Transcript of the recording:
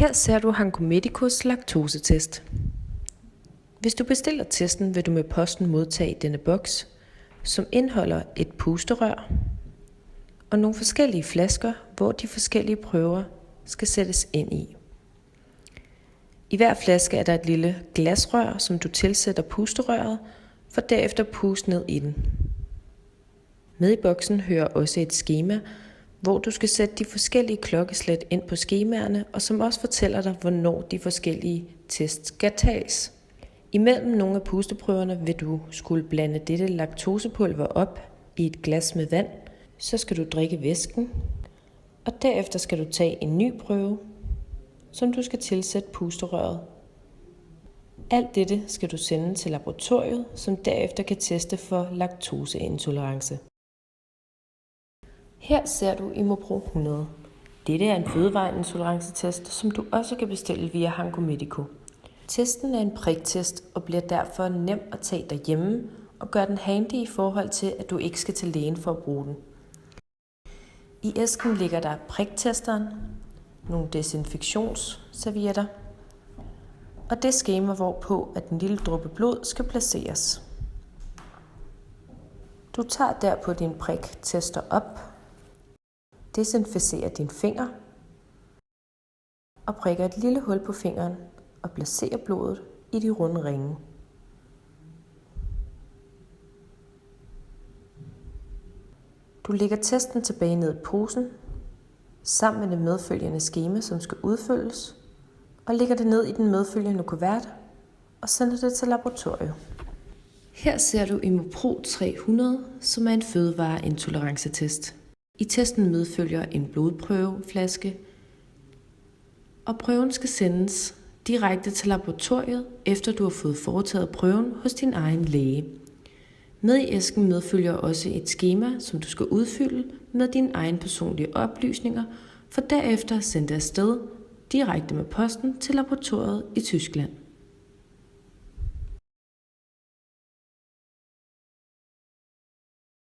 Her ser du Hanko Medicos laktosetest. Hvis du bestiller testen, vil du med posten modtage denne boks, som indeholder et pusterør og nogle forskellige flasker, hvor de forskellige prøver skal sættes ind i. I hver flaske er der et lille glasrør, som du tilsætter pusterøret, for derefter at puste ned i den. Med i boksen hører også et skema, hvor du skal sætte de forskellige klokkeslæt ind på skemaerne, og som også fortæller dig, hvornår de forskellige tests skal tages. Imellem nogle af pusteprøverne vil du skulle blande dette laktosepulver op i et glas med vand. Så skal du drikke væsken, og derefter skal du tage en ny prøve, som du skal tilsætte pusterøret. Alt dette skal du sende til laboratoriet, som derefter kan teste for laktoseintolerance. Her ser du Imopro 100. Dette er en fødevareintolerance-test, som du også kan bestille via Hanko Medico. Testen er en priktest og bliver derfor nem at tage derhjemme og gør den handy i forhold til, at du ikke skal til lægen for at bruge den. I æsken ligger der priktesteren, nogle desinfektionsservietter og det skema, hvorpå at den lille dråbe blod skal placeres. Du tager derpå din priktester op, desinficerer din finger og prikker et lille hul på fingeren og placerer blodet i de runde ringe. Du lægger testen tilbage ned i posen, sammen med det medfølgende skema, som skal udfyldes, og lægger det ned i den medfølgende kuvert og sender det til laboratoriet. Her ser du Imopro 300, som er en fødevareintolerance-test. I testen medfølger en blodprøveflaske, og prøven skal sendes direkte til laboratoriet, efter du har fået foretaget prøven hos din egen læge. Med i æsken medfølger også et skema, som du skal udfylde med dine egne personlige oplysninger, for derefter at sende det afsted direkte med posten til laboratoriet i Tyskland.